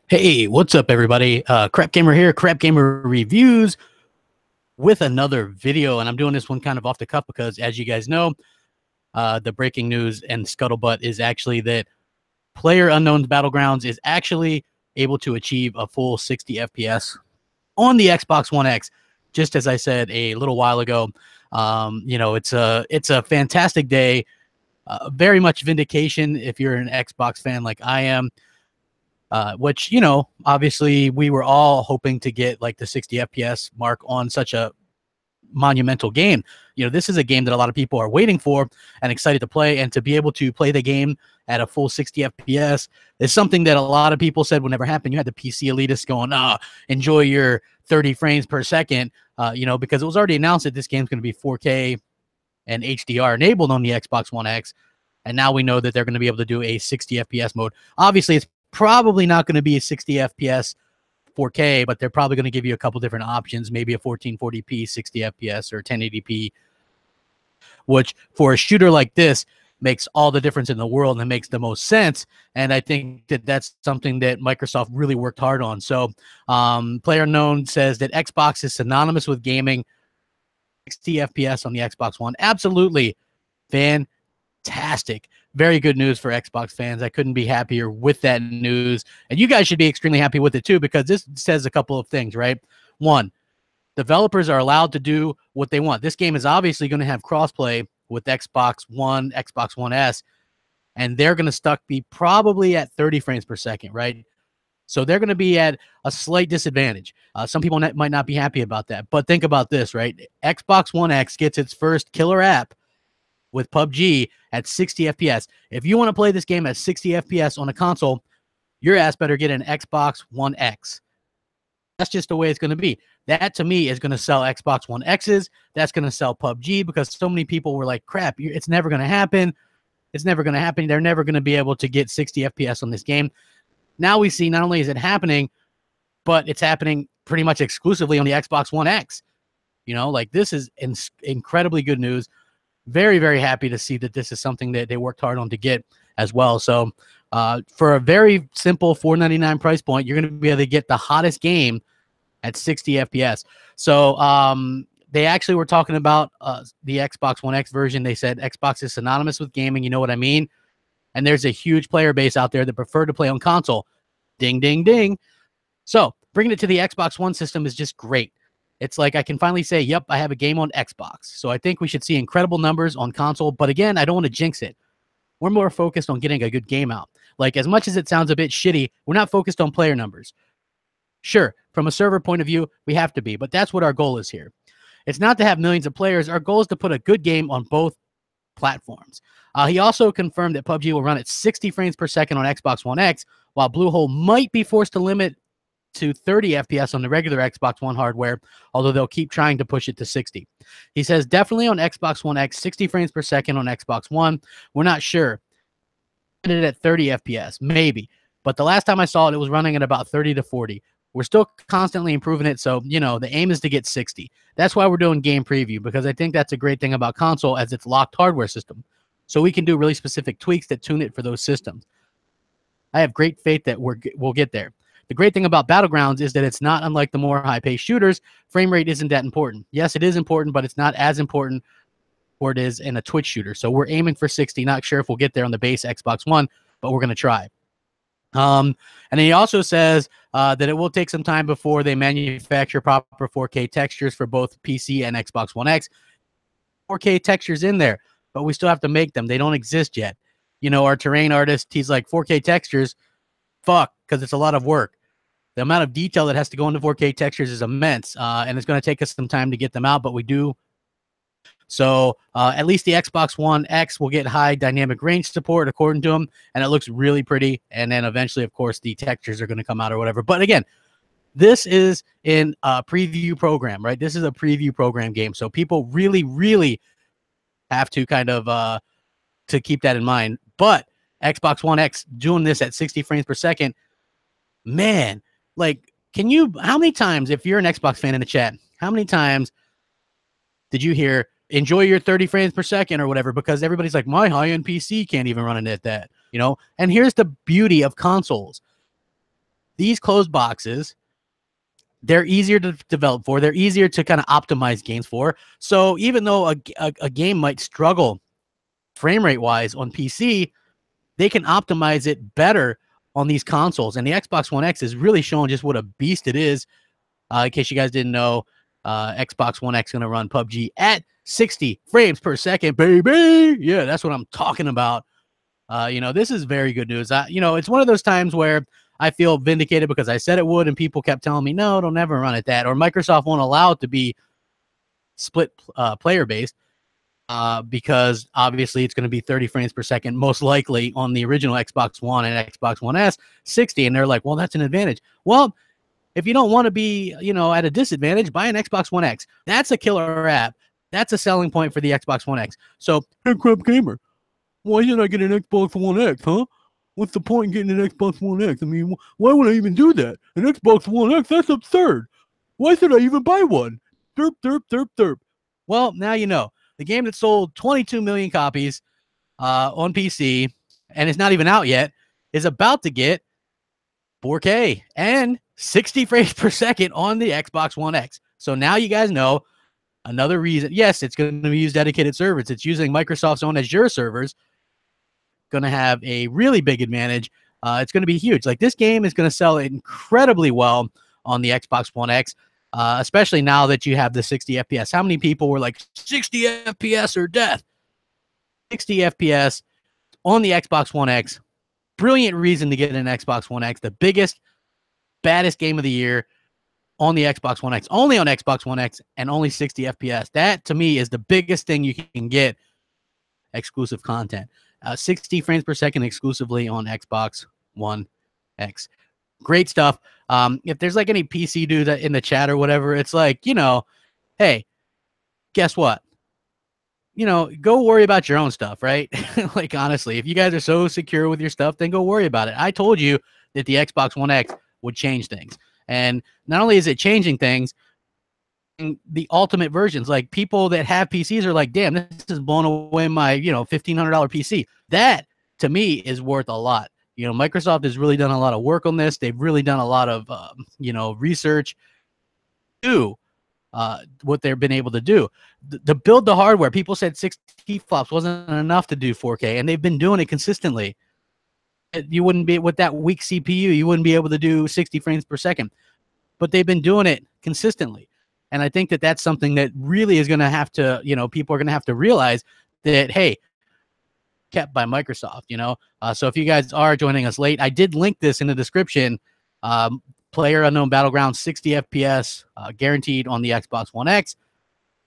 Hey, what's up, everybody? Crapgamer here, Crapgamer Reviews, with another video. And I'm doing this one kind of off the cuff because, as you guys know, the breaking news and scuttlebutt is actually that PlayerUnknown's Battlegrounds is actually able to achieve a full 60 FPS on the Xbox One X. Just as I said a little while ago, it's a fantastic day. Very much vindication if you're an Xbox fan like I am. Which, obviously we were all hoping to get like the 60 FPS mark on such a monumental game. This is a game that a lot of people are waiting for and excited to play, and to be able to play the game at a full 60 FPS is something that a lot of people said would never happen. You had the PC elitists going, enjoy your 30 frames per second, because it was already announced that this game's going to be 4K and HDR enabled on the Xbox One X. And now we know that they're going to be able to do a 60 FPS mode. Obviously, it's probably not going to be a 60 FPS 4K, but they're probably going to give you a couple different options, maybe a 1440p 60 FPS or 1080p, which for a shooter like this makes all the difference in the world and makes the most sense. And I think that that's something that Microsoft really worked hard on. So PlayerUnknown says that Xbox is synonymous with gaming. 60 FPS on the Xbox One. Absolutely fantastic. Very good news for Xbox fans. I couldn't be happier with that news. And you guys should be extremely happy with it too, because this says a couple of things, right? One, developers are allowed to do what they want. This game is obviously going to have crossplay with Xbox One, Xbox One S, and they're going to be probably at 30 frames per second, right? So they're going to be at a slight disadvantage. Some people might not be happy about that. But think about this, right? Xbox One X gets its first killer app with PUBG at 60 FPS. If you want to play this game at 60 FPS on a console, your ass better get an Xbox One X. That's just the way it's going to be. That, to me, is going to sell Xbox One X's. That's going to sell PUBG, because so many people were like, crap, it's never going to happen. It's never going to happen. They're never going to be able to get 60 FPS on this game. Now we see not only is it happening, but it's happening pretty much exclusively on the Xbox One X. This is incredibly good news. Very, very happy to see that this is something that they worked hard on to get as well. So for a very simple $4.99 price point, you're going to be able to get the hottest game at 60 FPS. So they actually were talking about the Xbox One X version. They said Xbox is synonymous with gaming. You know what I mean? And there's a huge player base out there that prefer to play on console. Ding, ding, ding. So bringing it to the Xbox One system is just great. It's like I can finally say, yep, I have a game on Xbox. So I think we should see incredible numbers on console. But again, I don't want to jinx it. We're more focused on getting a good game out. Like, as much as it sounds a bit shitty, we're not focused on player numbers. Sure, from a server point of view, we have to be. But that's what our goal is here. It's not to have millions of players. Our goal is to put a good game on both platforms. He also confirmed that PUBG will run at 60 frames per second on Xbox One X, while Bluehole might be forced to limit to 30 FPS on the regular Xbox One hardware, although they'll keep trying to push it to 60. He says definitely on Xbox One X, 60 frames per second on Xbox One. We're not sure. It at 30 FPS, maybe. But the last time I saw it, it was running at about 30 to 40. We're still constantly improving it, so, the aim is to get 60. That's why we're doing game preview, because I think that's a great thing about console, as it's locked hardware system. So we can do really specific tweaks that tune it for those systems. I have great faith that we'll get there. The great thing about Battlegrounds is that it's not unlike the more high-paced shooters. Frame rate isn't that important. Yes, it is important, but it's not as important or it is in a Twitch shooter. So we're aiming for 60. Not sure if we'll get there on the base Xbox One, but we're going to try. And then he also says that it will take some time before they manufacture proper 4K textures for both PC and Xbox One X. 4K textures in there, but we still have to make them. They don't exist yet. Our terrain artist, he's like, 4K textures, fuck, because it's a lot of work. The amount of detail that has to go into 4K textures is immense, and it's going to take us some time to get them out, but we do. So at least the Xbox One X will get high dynamic range support, according to him, and it looks really pretty. And then eventually, of course, the textures are going to come out or whatever. But again, this is in a preview program, right? This is a preview program game. So people really, really have to kind of to keep that in mind. But Xbox One X doing this at 60 frames per second, man, like, how many times, if you're an Xbox fan in the chat, how many times did you hear, enjoy your 30 frames per second or whatever? Because everybody's like, my high-end PC can't even run it at that, And here's the beauty of consoles. these closed boxes, they're easier to develop for. They're easier to kind of optimize games for. So even though a game might struggle frame rate wise on PC, they can optimize it better on these consoles. And the Xbox One X is really showing just what a beast it is. In case you guys didn't know, Xbox One X is going to run PUBG at 60 frames per second, baby. Yeah, that's what I'm talking about. This is very good news. It's one of those times where I feel vindicated because I said it would, and people kept telling me, no, it'll never run at that. Or Microsoft won't allow it to be split player based because obviously it's going to be 30 frames per second, most likely on the original Xbox One and Xbox One S, 60. And they're like, well, that's an advantage. Well, if you don't want to be, at a disadvantage, buy an Xbox One X. That's a killer app. That's a selling point for the Xbox One X. So, hey, Crapgamer, why didn't I get an Xbox One X, huh? What's the point in getting an Xbox One X? I mean, why would I even do that? An Xbox One X, that's absurd. Why should I even buy one? Derp, derp, derp, derp. Well, now you know. The game that sold 22 million copies on PC and is not even out yet is about to get 4K and 60 frames per second on the Xbox One X. So now you guys know another reason. Yes, it's going to use dedicated servers. It's using Microsoft's own Azure servers. Going to have a really big advantage. It's going to be huge. Like, this game is going to sell incredibly well on the Xbox One X, especially now that you have the 60 FPS. How many people were like 60 FPS or death? 60 FPS on the Xbox One X. Brilliant reason to get an Xbox One X. The biggest, baddest game of the year on the Xbox One X. Only on Xbox One X and only 60 FPS. That, to me, is the biggest thing you can get exclusive content. 60 frames per second exclusively on Xbox One X. Great stuff. If there's like any PC dude in the chat or whatever, it's like, hey, guess what? Go worry about your own stuff, right? Like, honestly, if you guys are so secure with your stuff, then go worry about it. I told you that the Xbox One X would change things. And not only is it changing things, the ultimate versions, like, people that have PCs are like, damn, this is blowing away my, $1,500 PC. That, to me, is worth a lot. Microsoft has really done a lot of work on this. They've really done a lot of, research to what they've been able to do. To build the hardware, people said 60 flops wasn't enough to do 4K, and they've been doing it consistently. You wouldn't be, with that weak CPU, you wouldn't be able to do 60 frames per second. But they've been doing it consistently. And I think that that's something that really is going to have to, people are going to have to realize that, hey, kept by Microsoft, So if you guys are joining us late, I did link this in the description. PlayerUnknown's Battlegrounds 60 FPS guaranteed on the Xbox One X.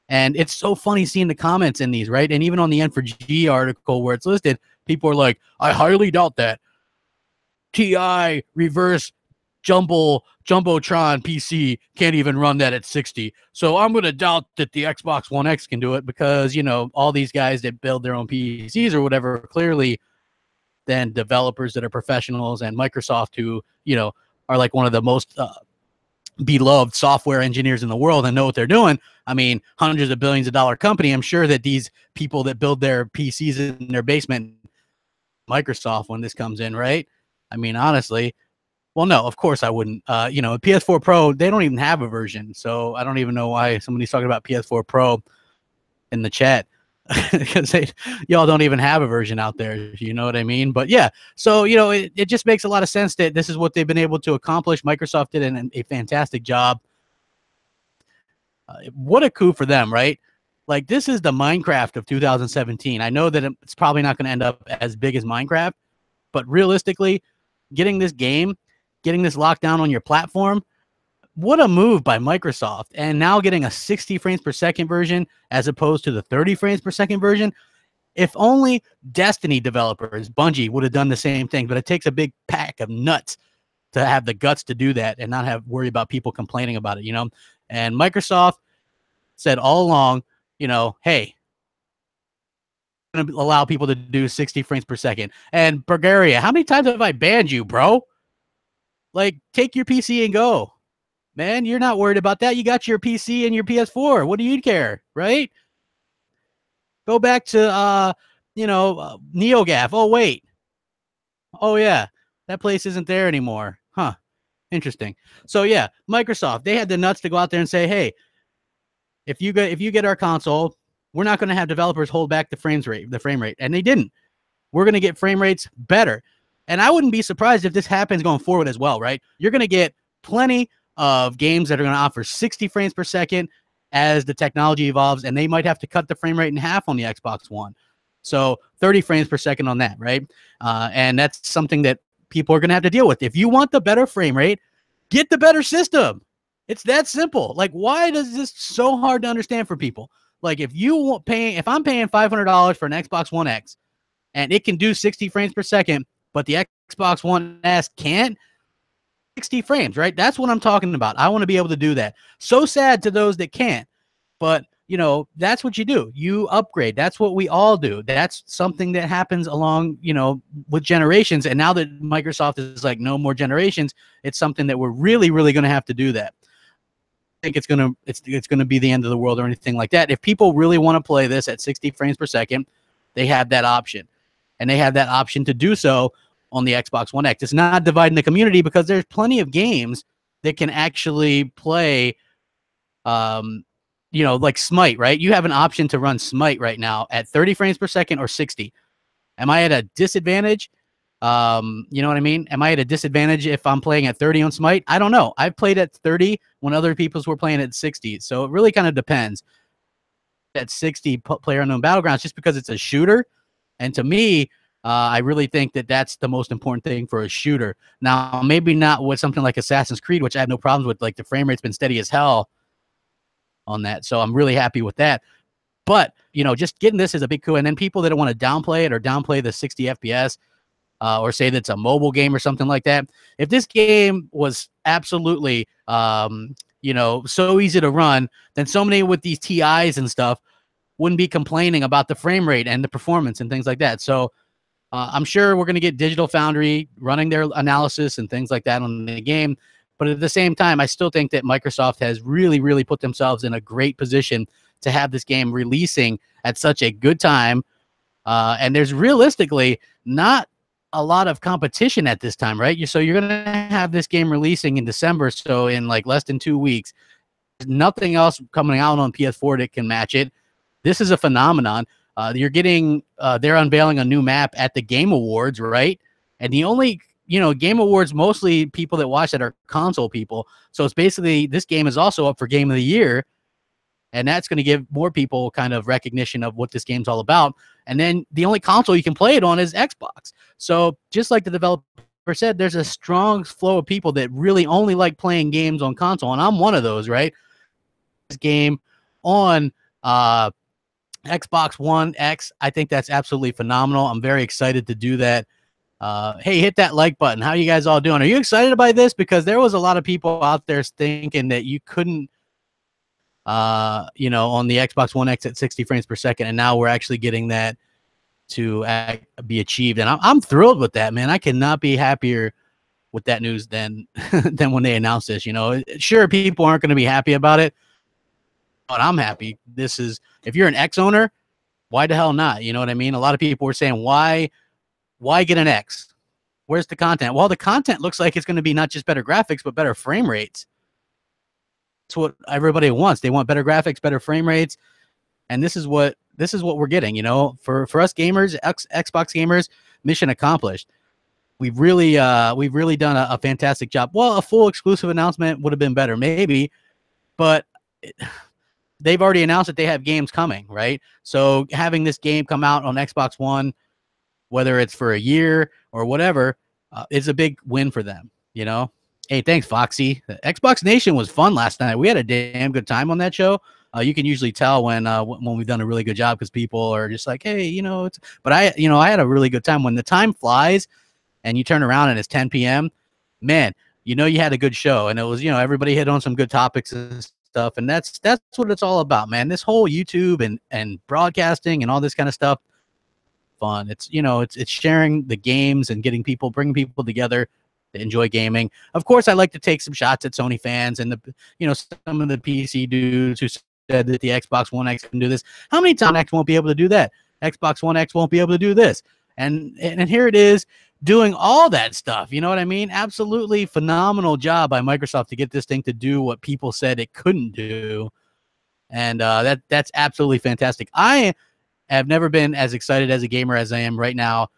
And it's so funny seeing the comments in these, right? And even on the N4G article where it's listed, people are like, I highly doubt that. TI reverse Jumbotron PC can't even run that at 60. So I'm going to doubt that the Xbox One X can do it because, all these guys that build their own PCs or whatever, clearly then developers that are professionals, and Microsoft, who, are like one of the most beloved software engineers in the world and know what they're doing. I mean, hundreds of billions of dollar company. I'm sure that these people that build their PCs in their basement, Microsoft, when this comes in, right? I mean, honestly, well, no, of course I wouldn't. PS4 Pro, they don't even have a version. So I don't even know why somebody's talking about PS4 Pro in the chat because y'all don't even have a version out there. You know what I mean? But yeah, so, it just makes a lot of sense that this is what they've been able to accomplish. Microsoft did a fantastic job. What a coup for them, right? Like, this is the Minecraft of 2017. I know that it's probably not going to end up as big as Minecraft, but realistically, getting this locked down on your platform, what a move by Microsoft. And now getting a 60 frames per second version as opposed to the 30 frames per second version. If only Destiny developers, Bungie, would have done the same thing, but it takes a big pack of nuts to have the guts to do that and not worry about people complaining about it, And Microsoft said all along, hey, I'm going to allow people to do 60 frames per second. And Bulgaria, how many times have I banned you, bro? Like, take your PC and go. Man, you're not worried about that. You got your PC and your PS4. What do you care, right? Go back to, NeoGAF. Oh, wait. Oh, yeah. That place isn't there anymore. Huh. Interesting. So yeah, Microsoft, they had the nuts to go out there and say, hey, if you get our console, we're not going to have developers hold back the frame rate, and they didn't. We're going to get frame rates better. And I wouldn't be surprised if this happens going forward as well, right? You're going to get plenty of games that are going to offer 60 frames per second as the technology evolves, and they might have to cut the frame rate in half on the Xbox One. So 30 frames per second on that, right? And that's something that people are going to have to deal with. If you want the better frame rate, get the better system. It's that simple. Like, why is this so hard to understand for people? Like, if I'm paying $500 for an Xbox One X, and it can do 60 frames per second, but the Xbox One S can't, 60 frames, right? That's what I'm talking about. I want to be able to do that. So sad to those that can't, but you know, that's what you do. You upgrade. That's what we all do. That's something that happens along, you know, with generations. And now that Microsoft is like, no more generations, it's something that we're really, really going to have to do that. I think it's going to be the end of the world or anything like that. If people really want to play this at 60 frames per second, they have that option. And they have that option to do so on the Xbox One X. It's not dividing the community because there's plenty of games that can actually play, you know, like Smite, right? You have an option to run Smite right now at 30 frames per second or 60. Am I at a disadvantage? You know what I mean? Am I at a disadvantage if I'm playing at 30 on Smite? I don't know. I've played at 30 when other people's were playing at 60. So it really kind of depends. At 60 PlayerUnknown Battlegrounds, just because it's a shooter. And to me, I really think that that's the most important thing for a shooter. Now, maybe not with something like Assassin's Creed, which I have no problems with. Like, the frame rate's been steady as hell on that. So I'm really happy with that. But, you know, just getting this is a big coup. And then people that want to downplay it or downplay the 60 FPS or say that it's a mobile game or something like that. If this game was absolutely, you know, so easy to run, then so many with these TIs and stuff wouldn't be complaining about the frame rate and the performance and things like that. So I'm sure we're going to get Digital Foundry running their analysis and things like that on the game. But at the same time, I still think that Microsoft has really, really put themselves in a great position to have this game releasing at such a good time. And there's realistically not a lot of competition at this time, right? So you're going to have this game releasing in December. So in like less than 2 weeks, there's nothing else coming out on PS4 that can match it. This is a phenomenon. You're getting, they're unveiling a new map at the Game Awards, right? And the only, you know, Game Awards, mostly people that watch that are console people. So it's basically, this game is also up for Game of the Year. And that's going to give more people kind of recognition of what this game's all about. And then the only console you can play it on is Xbox. So just like the developer said, there's a strong flow of people that really only like playing games on console. And I'm one of those, right? This game on, Xbox One X, I think that's absolutely phenomenal. I'm very excited to do that. Hey, hit that like button. How you guys all doing? Are you excited by this? Because there was a lot of people out there thinking that you couldn't, you know, on the Xbox One X at 60 frames per second, and now we're actually getting that to be achieved. And I'm thrilled with that, man. I cannot be happier with that news than than when they announced this. You know, sure, people aren't going to be happy about it, but I'm happy. This is, if you're an X owner, why the hell not? You know what I mean? A lot of people were saying, why get an X? Where's the content? Well, the content looks like it's going to be not just better graphics, but better frame rates. That's what everybody wants. They want better graphics, better frame rates. And this is what we're getting, you know, for us gamers, Xbox gamers, mission accomplished. We've really done a fantastic job. Well, a full exclusive announcement would have been better, maybe, but they've already announced that they have games coming, right? So having this game come out on Xbox One, whether it's for a year or whatever, is a big win for them, you know? Hey, thanks, Foxy. The Xbox Nation was fun last night. We had a damn good time on that show. You can usually tell when we've done a really good job because people are just like, hey, you know, but I had a really good time. When the time flies and you turn around and it's 10 p.m., man, you know, you had a good show. And it was, you know, everybody hit on some good topics and stuff. And that's what it's all about, man. This whole YouTube and broadcasting and all this kind of stuff, fun. It's, you know, it's sharing the games and bringing people together to enjoy gaming. Of course, I like to take some shots at Sony fans and some of the PC dudes who said that the Xbox One X can do this. How many times X won't be able to do that? Xbox One X won't be able to do this. And here it is doing all that stuff. You know what I mean? Absolutely phenomenal job by Microsoft to get this thing to do what people said it couldn't do. And that's absolutely fantastic. I have never been as excited as a gamer as I am right now.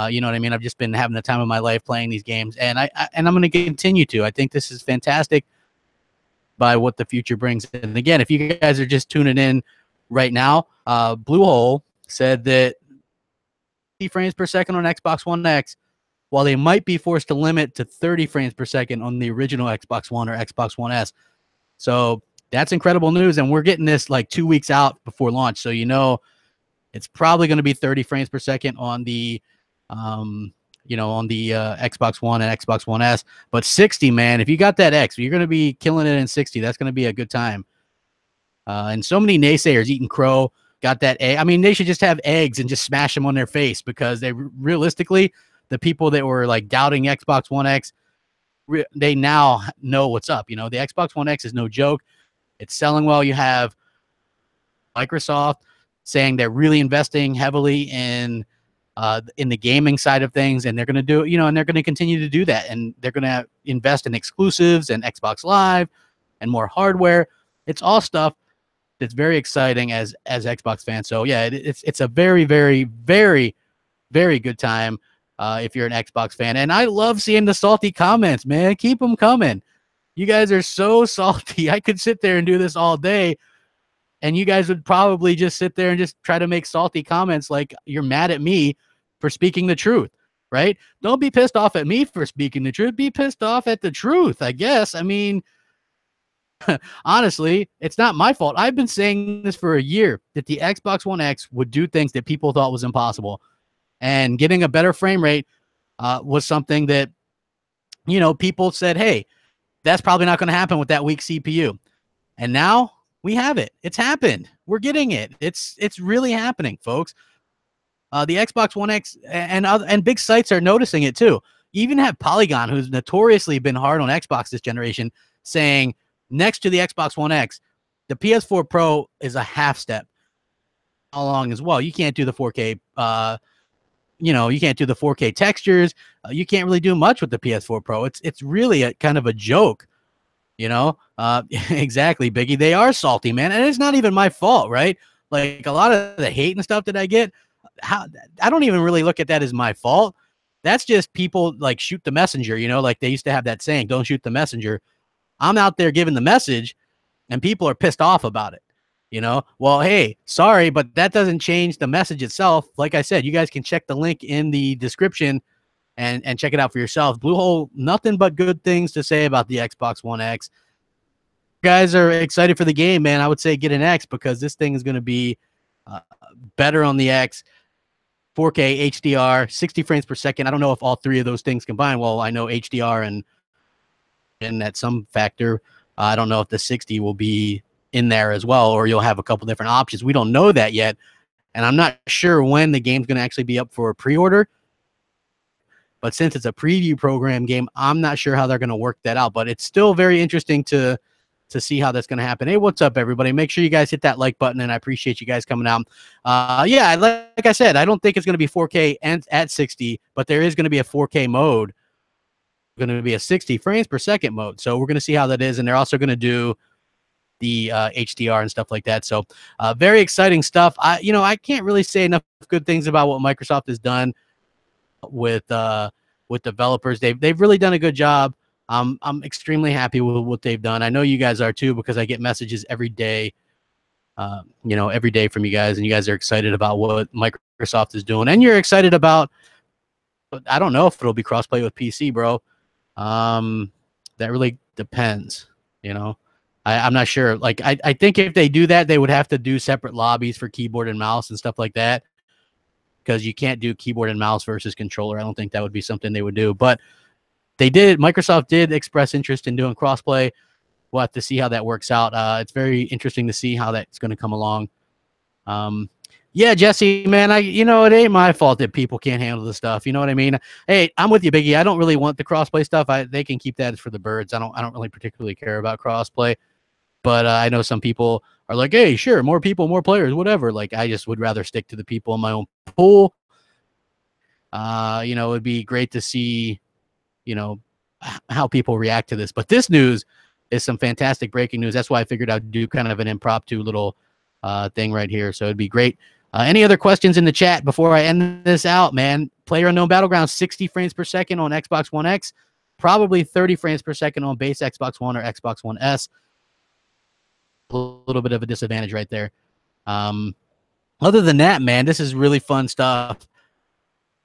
You know what I mean? I've just been having the time of my life playing these games, and I'm going to continue to. I think this is fantastic by what the future brings. And again, if you guys are just tuning in right now, Bluehole said that 50 frames per second on Xbox One X, while they might be forced to limit to 30 frames per second on the original Xbox One or Xbox One S. So that's incredible news, and we're getting this like 2 weeks out before launch. So you know it's probably going to be 30 frames per second on the on the Xbox One and Xbox One S. But 60, man, if you got that X, you're going to be killing it in 60. That's going to be a good time. And so many naysayers eating crow got that egg. I mean, they should just have eggs and just smash them on their face, because they realistically, the people that were like doubting Xbox One X, they now know what's up. You know, the Xbox One X is no joke. It's selling well. You have Microsoft saying they're really investing heavily in the gaming side of things, and they're going to do, and they're going to continue to do that, and they're going to invest in exclusives and Xbox Live and more hardware. It's all stuff that's very exciting as Xbox fans. So yeah, it's a very, very, very, very good time if you're an Xbox fan. And I love seeing the salty comments, man. Keep them coming. You guys are so salty. I could sit there and do this all day, and you guys would probably just sit there and just try to make salty comments like you're mad at me for speaking the truth, right? Don't be pissed off at me for speaking the truth. Be pissed off at the truth, I guess. I mean, honestly, it's not my fault. I've been saying this for a year, that the Xbox One X would do things that people thought was impossible. And getting a better frame rate was something that, people said, hey, that's probably not going to happen with that weak CPU. And now we have it. It's happened. We're getting it. It's really happening, folks. The Xbox One X and big sites are noticing it too. You even have Polygon, who's notoriously been hard on Xbox this generation, saying next to the Xbox One X, the PS4 Pro is a half step along as well. You can't do the 4K. You can't do the 4K textures. You can't really do much with the PS4 Pro. It's really a kind of a joke. Exactly, Biggie. They are salty, man, and it's not even my fault, right? Like a lot of the hate and stuff that I get, I don't even really look at that as my fault. That's just people like shoot the messenger, like they used to have that saying, don't shoot the messenger. I'm out there giving the message, and people are pissed off about it. Well, hey, sorry, but that doesn't change the message itself. Like I said, you guys can check the link in the description and check it out for yourselves. Bluehole, nothing but good things to say about the Xbox One X. You guys are excited for the game, man. I would say get an X, because this thing is going to be better on the X. 4K HDR, 60 frames per second. I don't know if all three of those things combined. Well, I know HDR and at some factor. I don't know if the 60 will be in there as well, or you'll have a couple different options. We don't know that yet, and I'm not sure when the game's going to actually be up for pre-order. But since it's a preview program game, I'm not sure how they're going to work that out. But it's still very interesting to see how that's going to happen. Hey, what's up, everybody? Make sure you guys hit that like button, and I appreciate you guys coming out. Yeah, like I said, I don't think it's going to be 4K and at 60, but there is going to be a 4K mode. Going to be a 60 frames per second mode. So we're going to see how that is, and they're also going to do the HDR and stuff like that. So very exciting stuff. I can't really say enough good things about what Microsoft has done with developers. They've really done a good job. I'm extremely happy with what they've done. I know you guys are too, because I get messages every day, every day from you guys, and you guys are excited about what Microsoft is doing, and you're excited about. I don't know if it'll be crossplay with PC, bro. That really depends. I'm not sure. Like, I think if they do that, they would have to do separate lobbies for keyboard and mouse and stuff like that, because you can't do keyboard and mouse versus controller. I don't think that would be something they would do, but Microsoft did express interest in doing crossplay. We'll have to see how that works out. It's very interesting to see how that's going to come along. Yeah, Jesse, man, it ain't my fault that people can't handle the stuff. You know what I mean? Hey, I'm with you, Biggie. I don't really want the crossplay stuff. They can keep that for the birds. I don't really particularly care about crossplay, but I know some people are like, hey, sure, more people, more players, whatever. Like, I just would rather stick to the people in my own pool. You know, it'd be great to see, you know, how people react to this. But this news is some fantastic breaking news. That's why I figured I'd do kind of an impromptu little thing right here. So it'd be great. Any other questions in the chat before I end this out, man? PlayerUnknown Battlegrounds, 60 frames per second on Xbox One X, probably 30 frames per second on base Xbox One or Xbox One S. A little bit of a disadvantage right there. Other than that, man, this is really fun stuff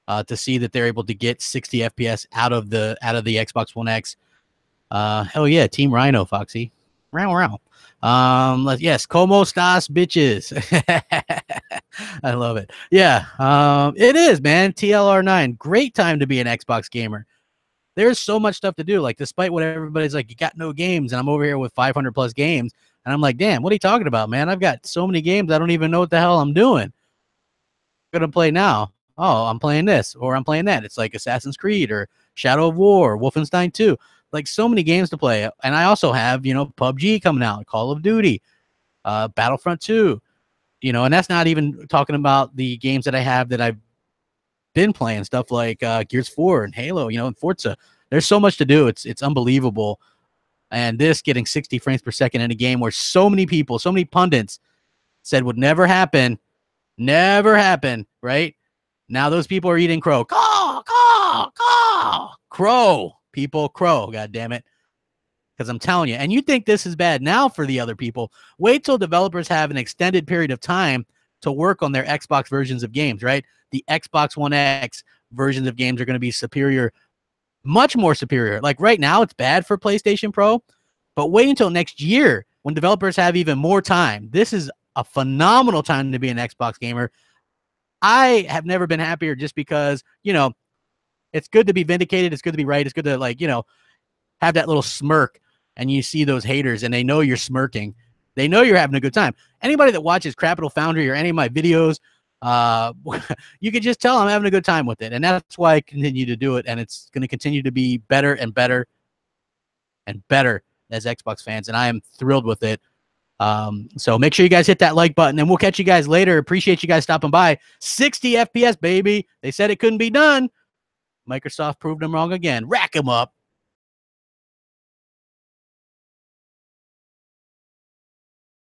to see that they're able to get 60 FPS out of the Xbox One X. Hell yeah, Team Rhino, Foxy. Row. Yes, como estas, bitches. I love it. Yeah, it is, man. TLR9, great time to be an Xbox gamer. There's so much stuff to do. Like, despite what everybody's like, you got no games, and I'm over here with 500 plus games, and I'm like, damn, what are you talking about, man? I've got so many games, I don't even know what the hell I'm doing. I'm gonna play now. Oh, I'm playing this, or I'm playing that. It's like Assassin's Creed or Shadow of War, Wolfenstein 2. Like, so many games to play. And I also have, you know, PUBG coming out, Call of Duty, Battlefront 2, you know, and that's not even talking about the games that I have that I've been playing, stuff like Gears 4 and Halo, you know, and Forza. There's so much to do. It's unbelievable. And this getting 60 frames per second in a game where so many people, so many pundits said would never happen, right? Now those people are eating crow. Crow. People, crow, God damn it. Because I'm telling you, and you think this is bad now for the other people. Wait till developers have an extended period of time to work on their Xbox versions of games, right? The Xbox One X versions of games are going to be superior, much more superior. Like right now, it's bad for PlayStation Pro, but wait until next year when developers have even more time. This is a phenomenal time to be an Xbox gamer. I have never been happier just because, you know, it's good to be vindicated. It's good to be right. It's good to, like, you know, have that little smirk and you see those haters and they know you're smirking. They know you're having a good time. Anybody that watches Capital Foundry or any of my videos, you can just tell I'm having a good time with it. And that's why I continue to do it. And it's going to continue to be better and better and better as Xbox fans. And I am thrilled with it. So make sure you guys hit that like button and we'll catch you guys later. Appreciate you guys stopping by. 60 FPS, baby. They said it couldn't be done. Microsoft proved them wrong again. Rack them up.